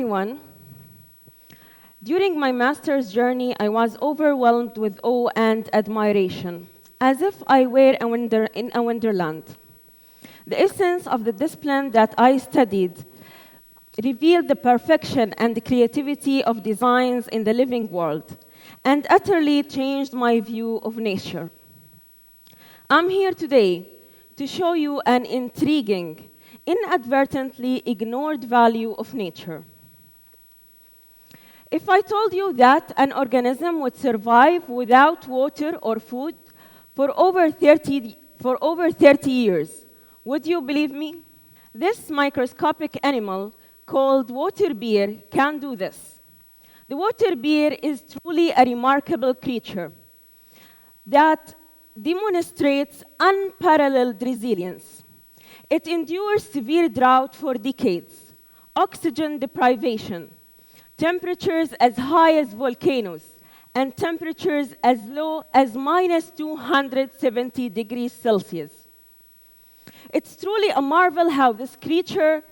21, during my master's journey, I was overwhelmed with awe and admiration, as if I were in a wonderland. The essence of the discipline that I studied revealed the perfection and the creativity of designs in the living world, and utterly changed my view of nature. I'm here today to show you an intriguing, inadvertently ignored value of nature. If I told you that an organism would survive without water or food for over 30 years, would you believe me? This microscopic animal called water bear can do this. The water bear is truly a remarkable creature that demonstrates unparalleled resilience. It endures severe drought for decades, oxygen deprivation, temperatures as high as volcanoes, and temperatures as low as minus 270 degrees Celsius. It's truly a marvel how this creature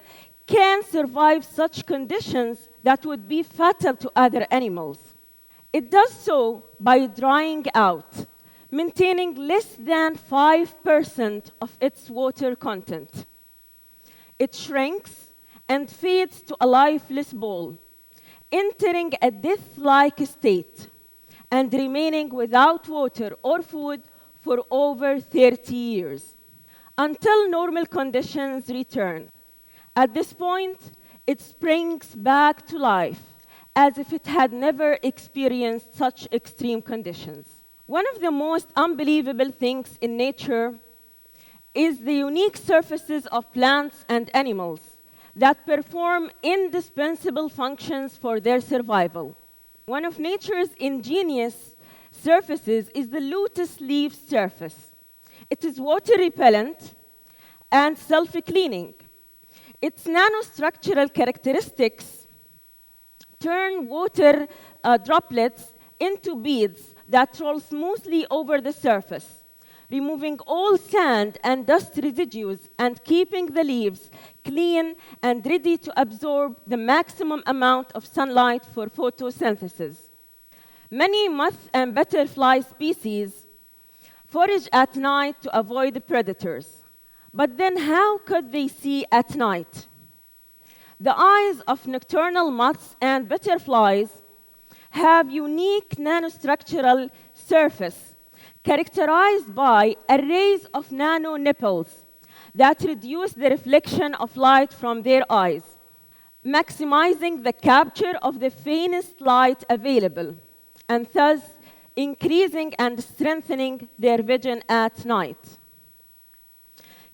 can survive such conditions that would be fatal to other animals. It does so by drying out, maintaining less than 5% of its water content. It shrinks and fades to a lifeless ball, entering a death-like state and remaining without water or food for over 30 years, until normal conditions return. At this point, it springs back to life as if it had never experienced such extreme conditions. One of the most unbelievable things in nature is the unique surfaces of plants and animals that perform indispensable functions for their survival. One of nature's ingenious surfaces is the lotus leaf surface. It is water repellent and self-cleaning. Its nanostructural characteristics turn water droplets into beads that roll smoothly over the surface, removing all sand and dust residues and keeping the leaves clean and ready to absorb the maximum amount of sunlight for photosynthesis. Many moth and butterfly species forage at night to avoid predators. But then how could they see at night? The eyes of nocturnal moths and butterflies have unique nanostructural surface characterized by arrays of nano-nipples that reduce the reflection of light from their eyes, maximizing the capture of the faintest light available, and thus increasing and strengthening their vision at night.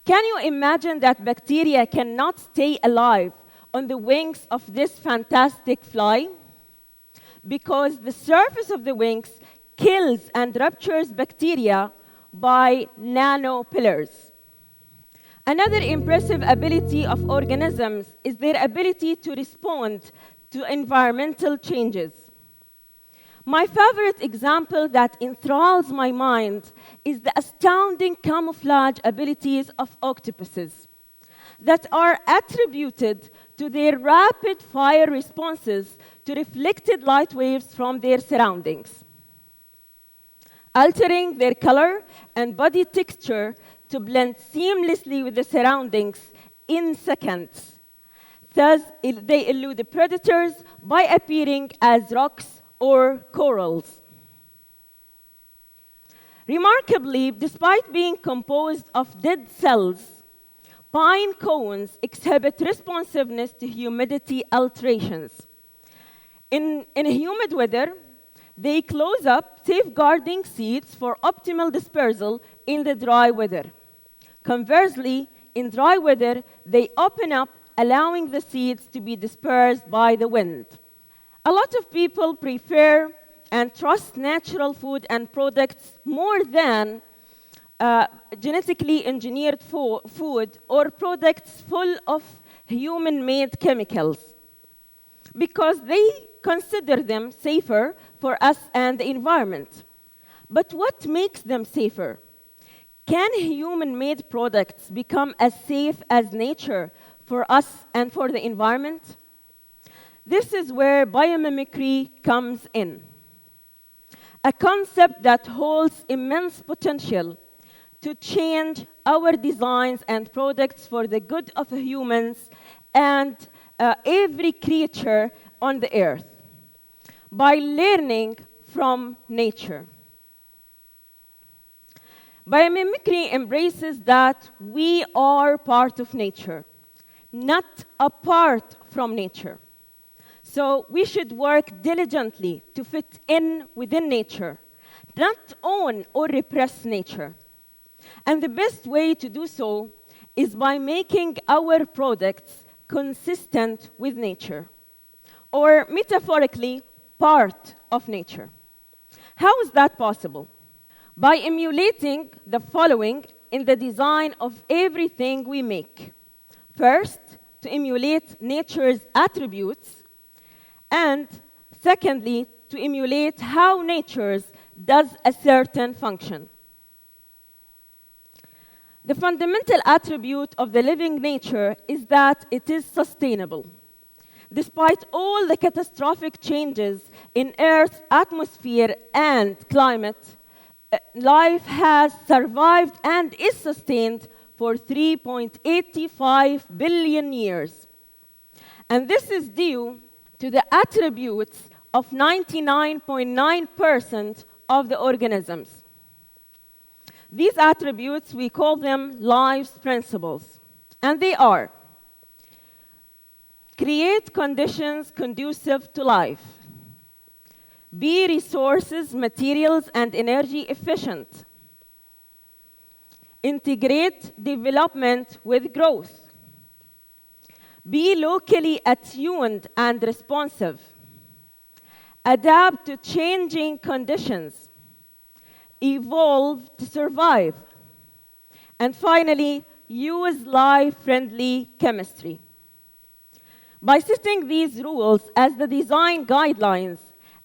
Can you imagine that bacteria cannot stay alive on the wings of this fantastic fly? Because the surface of the wings kills and ruptures bacteria by nanopillars. Another impressive ability of organisms is their ability to respond to environmental changes. My favorite example that enthralls my mind is the astounding camouflage abilities of octopuses that are attributed to their rapid-fire responses to reflected light waves from their surroundings, altering their color and body texture to blend seamlessly with the surroundings in seconds. Thus, they elude predators by appearing as rocks or corals. Remarkably, despite being composed of dead cells, pine cones exhibit responsiveness to humidity alterations. In humid weather, they close up, safeguarding seeds for optimal dispersal in the dry weather. Conversely, in dry weather, they open up, allowing the seeds to be dispersed by the wind. A lot of people prefer and trust natural food and products more than genetically engineered food or products full of human-made chemicals because they consider them safer for us and the environment. But what makes them safer? Can human-made products become as safe as nature for us and for the environment? This is where biomimicry comes in. A concept that holds immense potential to change our designs and products for the good of humans and every creature on the earth by learning from nature. Biomimicry embraces that we are part of nature, not apart from nature. So we should work diligently to fit in within nature, not own or repress nature. And the best way to do so is by making our products consistent with nature, or metaphorically, part of nature. How is that possible? By emulating the following in the design of everything we make. First, to emulate nature's attributes, and secondly, to emulate how nature does a certain function. The fundamental attribute of the living nature is that it is sustainable. Despite all the catastrophic changes in Earth's atmosphere and climate, life has survived and is sustained for 3.85 billion years. And this is due to the attributes of 99.9% of the organisms. These attributes, we call them life's principles. And they are: create conditions conducive to life. Be resources, materials, and energy efficient. Integrate development with growth. Be locally attuned and responsive. Adapt to changing conditions. Evolve to survive. And finally, use life-friendly chemistry. By setting these rules as the design guidelines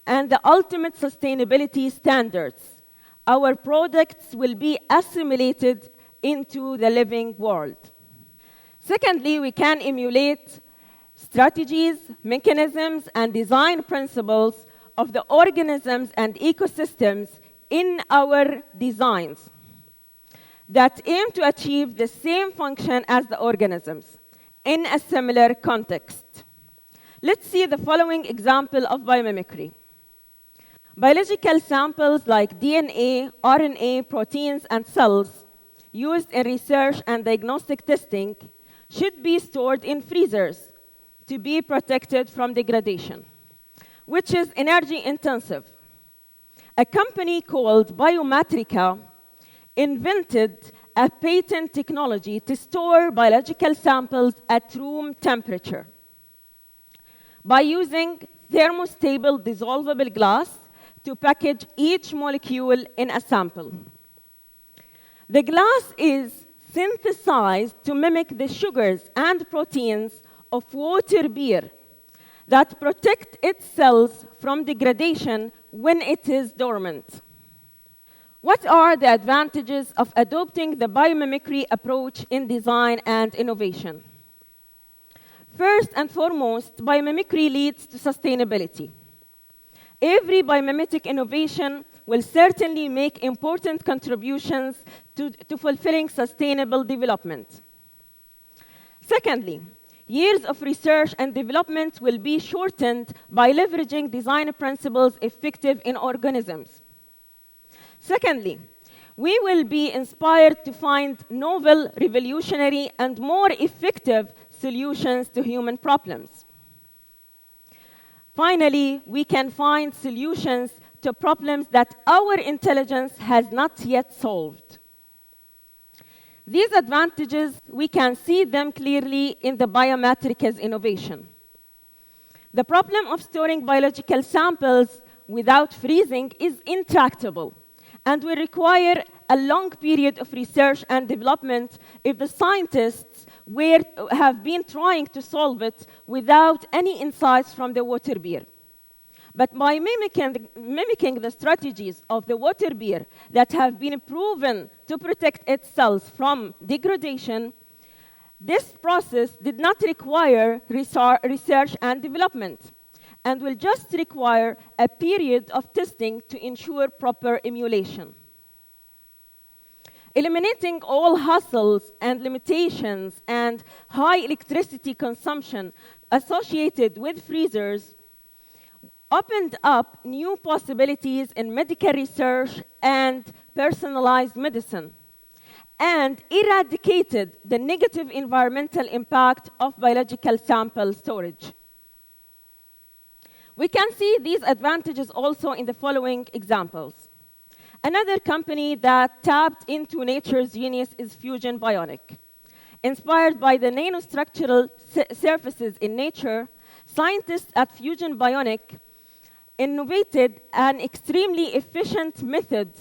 and the ultimate sustainability standards, our products will be assimilated into the living world. Secondly, we can emulate strategies, mechanisms, and design principles of the organisms and ecosystems in our designs that aim to achieve the same function as the organisms in a similar context. Let's see the following example of biomimicry. Biological samples like DNA, RNA, proteins, and cells used in research and diagnostic testing should be stored in freezers to be protected from degradation, which is energy intensive. A company called Biomatrica invented a patent technology to store biological samples at room temperature by using thermostable dissolvable glass to package each molecule in a sample. The glass is synthesized to mimic the sugars and proteins of water beer that protect its cells from degradation when it is dormant. What are the advantages of adopting the biomimicry approach in design and innovation? First and foremost, biomimicry leads to sustainability. Every biomimetic innovation will certainly make important contributions to fulfilling sustainable development. Secondly, years of research and development will be shortened by leveraging design principles effective in organisms. Secondly, we will be inspired to find novel, revolutionary, and more effective solutions to human problems. Finally, we can find solutions to problems that our intelligence has not yet solved. These advantages, we can see them clearly in the Biomatrica's innovation. The problem of storing biological samples without freezing is intractable and will require a long period of research and development if the scientists have been trying to solve it without any insights from the water beer. But by mimicking the strategies of the water beer that have been proven to protect its cells from degradation, This process did not require research and development, and will just require a period of testing to ensure proper emulation. Eliminating all hassles and limitations and high electricity consumption associated with freezers opened up new possibilities in medical research and personalized medicine, and eradicated the negative environmental impact of biological sample storage. We can see these advantages also in the following examples. Another company that tapped into nature's genius is Fusion Bionic. Inspired by the nanostructural surfaces in nature, scientists at Fusion Bionic innovated an extremely efficient method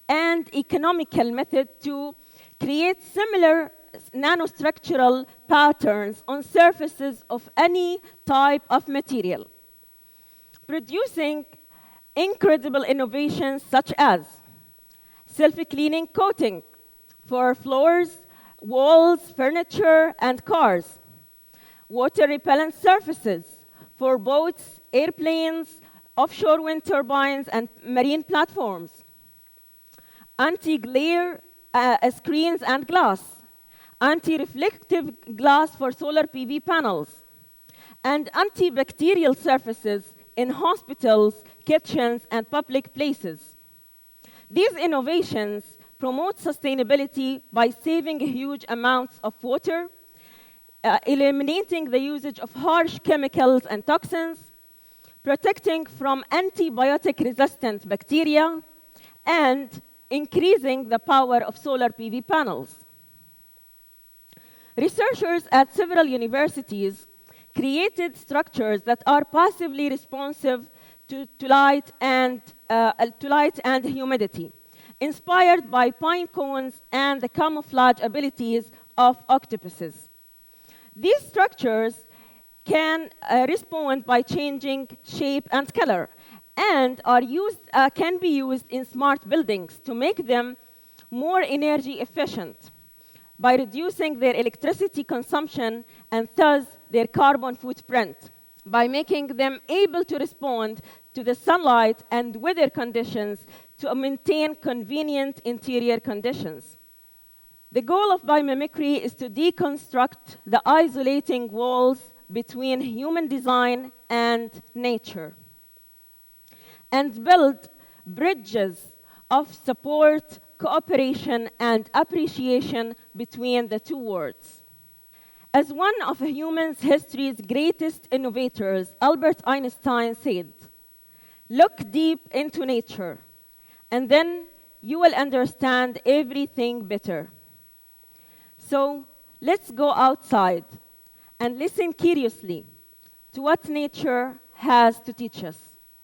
and economical method to create similar nanostructural patterns on surfaces of any type of material, producing incredible innovations such as self-cleaning coating for floors, walls, furniture, and cars, water-repellent surfaces for boats, airplanes, offshore wind turbines, and marine platforms, anti-glare screens and glass, anti-reflective glass for solar PV panels, and antibacterial surfaces in hospitals, kitchens, and public places. These innovations promote sustainability by saving huge amounts of water, eliminating the usage of harsh chemicals and toxins, protecting from antibiotic-resistant bacteria, and increasing the power of solar PV panels. Researchers at several universities created structures that are passively responsive to light and humidity, inspired by pine cones and the camouflage abilities of octopuses. These structures can respond by changing shape and color, and can be used in smart buildings to make them more energy efficient by reducing their electricity consumption and thus their carbon footprint, by making them able to respond to the sunlight and weather conditions to maintain convenient interior conditions. The goal of biomimicry is to deconstruct the isolating walls between human design and nature, and build bridges of support, cooperation, and appreciation between the two worlds. As one of human history's greatest innovators, Albert Einstein said, "Look deep into nature, and then you will understand everything better." So let's go outside and listen curiously to what nature has to teach us.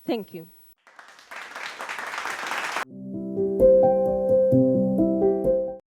Thank you.